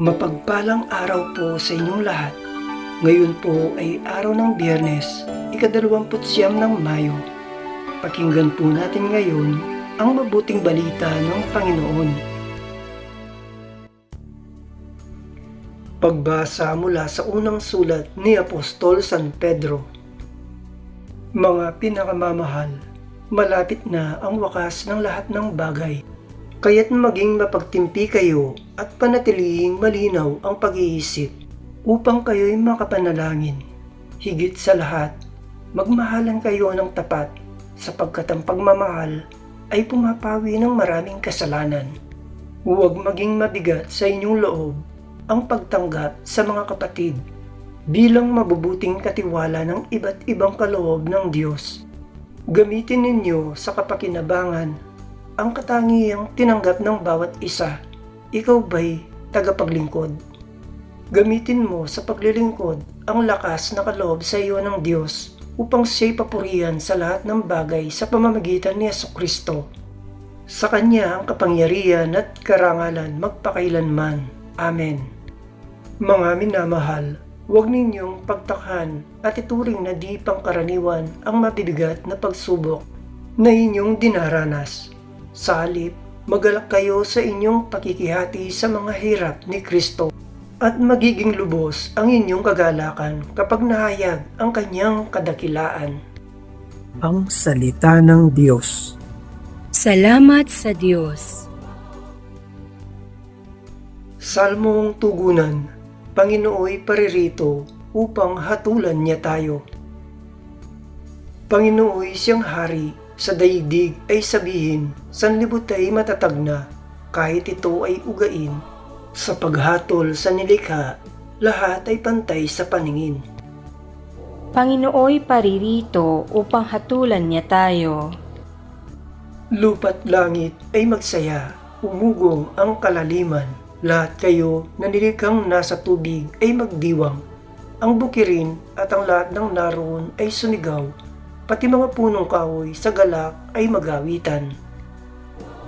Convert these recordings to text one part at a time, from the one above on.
Mapagpalang araw po sa inyong lahat. Ngayon po ay araw ng Biyernes, ika-29 ng Mayo. Pakinggan po natin ngayon ang mabuting balita ng Panginoon. Pagbasa mula sa unang sulat ni Apostol San Pedro. Mga pinakamamahal, malapit na ang wakas ng lahat ng bagay. Kaya't maging mapagtimpi kayo at panatilihing malinaw ang pag-iisip upang kayo'y makapanalangin. Higit sa lahat, magmahalan kayo ng tapat sapagkat ang pagmamahal ay pumapawi ng maraming kasalanan. Huwag maging mabigat sa inyong loob ang pagtanggap sa mga kapatid bilang mabubuting katiwala ng iba't ibang kaloob ng Diyos. Gamitin ninyo sa kapakinabangan ang katangiang tinanggap ng bawat isa. Ikaw ba'y tagapaglingkod? Gamitin mo sa paglilingkod ang lakas na kaloob sa iyo ng Diyos upang siya'y papurihan sa lahat ng bagay sa pamamagitan ni Jesucristo. Sa Kanya ang kapangyarihan at karangalan magpakailanman. Amen. Mga minamahal, huwag ninyong pagtakhan at ituring na di pangkaraniwan ang mabibigat na pagsubok na inyong dinaranas. Sa halip, magalak kayo sa inyong pakikihati sa mga hirap ni Kristo at magiging lubos ang inyong kagalakan kapag nahayag ang kanyang kadakilaan. Ang salita ng Diyos. Salamat sa Diyos. Salmong tugunan, Panginooy paririto upang hatulan niya tayo. Panginooy siyang hari, sa daigdig ay sabihin, sanlibot ay matatag na, kahit ito ay ugain. Sa paghatol sa nilikha, lahat ay pantay sa paningin. Panginooy paririto upang hatulan niya tayo. Lupa't langit ay magsaya, umugong ang kalaliman. Lahat kayo na nilikhang nasa tubig ay magdiwang. Ang bukirin at ang lahat ng naroon ay sumigaw. Pati mga punong kahoy sa galak ay magawitan.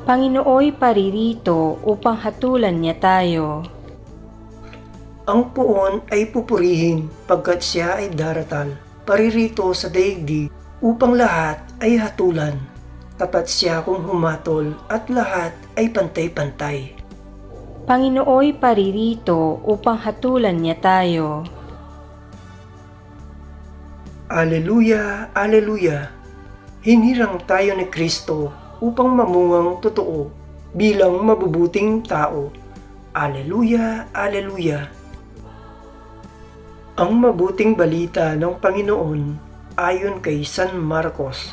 Panginooy paririto upang hatulan niya tayo. Ang puon ay pupurihin pagkat siya ay daratal. Paririto sa daigdig upang lahat ay hatulan. Tapat siya kung humatol at lahat ay pantay-pantay. Panginooy paririto upang hatulan niya tayo. Aleluya, aleluya! Hinirang tayo ni Kristo upang mamungang totoo bilang mabubuting tao. Aleluya, aleluya! Ang mabuting balita ng Panginoon ayon kay San Marcos.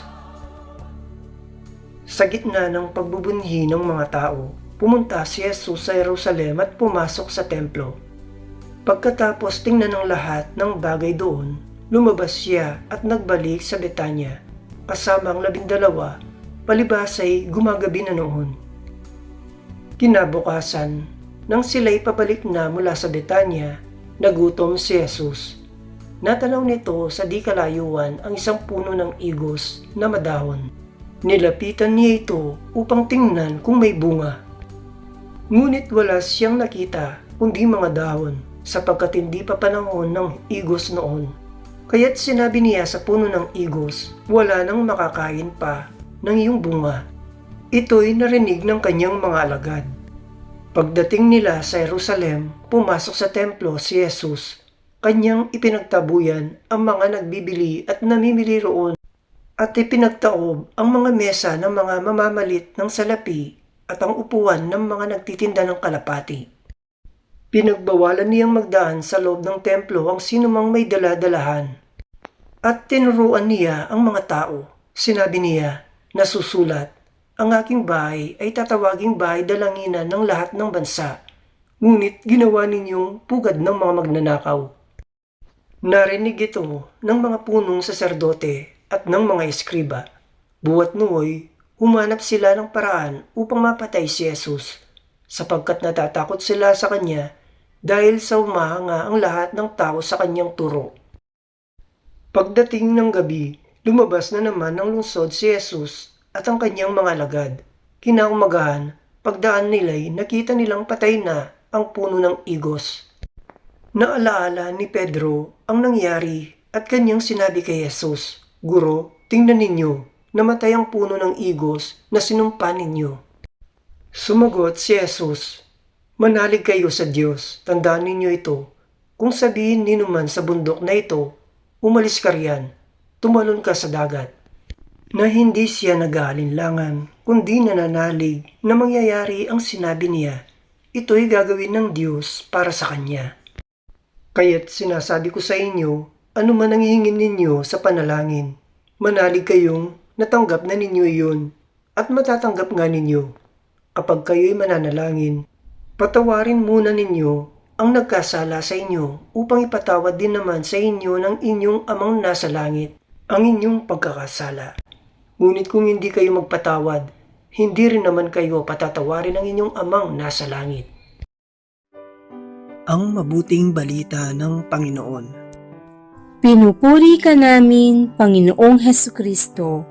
Sa gitna ng pagbubunhi ng mga tao, pumunta si Jesus sa Jerusalem at pumasok sa templo. Pagkatapos tingnan ng lahat ng bagay doon, lumabas siya at nagbalik sa Betanya, kasama ang 12, palibhas ay gumagabi na noon. Kinabukasan, nang sila'y pabalik na mula sa Betanya, nagutom si Jesus. Natanaw nito sa di kalayuan ang isang puno ng igos na madahon. Nilapitan niya ito upang tingnan kung may bunga. Ngunit wala siyang nakita kundi mga dahon, sapagkat hindi pa panahon ng igos noon. Kaya't sinabi niya sa puno ng igos, wala nang makakain pa ng iyong bunga. Ito'y narinig ng kanyang mga alagad. Pagdating nila sa Jerusalem, pumasok sa templo si Jesus. Kanyang ipinagtabuyan ang mga nagbibili at namimili roon at ipinagtaob ang mga mesa ng mga mamamalit ng salapi at ang upuan ng mga nagtitinda ng kalapati. Pinagbawalan niyang magdaan sa loob ng templo ang sinumang may dala-dalahan. At tinuruan niya ang mga tao. Sinabi niya, nasusulat, ang aking bahay ay tatawaging bahay dalanginan ng lahat ng bansa. Ngunit ginawa ninyong pugad ng mga magnanakaw. Narinig ito ng mga punong saserdote at ng mga eskriba. Buwat nooy, humanap sila ng paraan upang mapatay si Jesus, sapagkat natatakot sila sa kanya dahil sa umahanga ang lahat ng tao sa kanyang turo. Pagdating ng gabi, lumabas na naman ng lungsod si Jesus at ang kanyang mga alagad. Kinaumagahan, pagdaan nila'y nakita nilang patay na ang puno ng igos. Naalaala ni Pedro ang nangyari at kanyang sinabi kay Jesus, "Guro, tingnan ninyo, namatay ang puno ng igos na sinumpa ninyo." Sumagot si Jesus, "Manalig kayo sa Diyos, tandaan ninyo ito. Kung sabihin ninuman sa bundok na ito, umalis ka riyan, tumalon ka sa dagat, na hindi siya nag-aalinlangan, kundi nananalig na mangyayari ang sinabi niya, ito'y gagawin ng Diyos para sa kanya. Kaya't sinasabi ko sa inyo, ano man ang hihingin ninyo sa panalangin, manalig kayong natanggap na ninyo iyon at matatanggap nga ninyo. Kapag kayo'y mananalangin, patawarin muna ninyo ang nagkasala sa inyo upang ipatawad din naman sa inyo ng inyong amang nasa langit ang inyong pagkakasala. Ngunit kung hindi kayo magpatawad, hindi rin naman kayo patatawarin ng inyong amang nasa langit." Ang mabuting balita ng Panginoon. Pinupuri ka namin, Panginoong Hesukristo.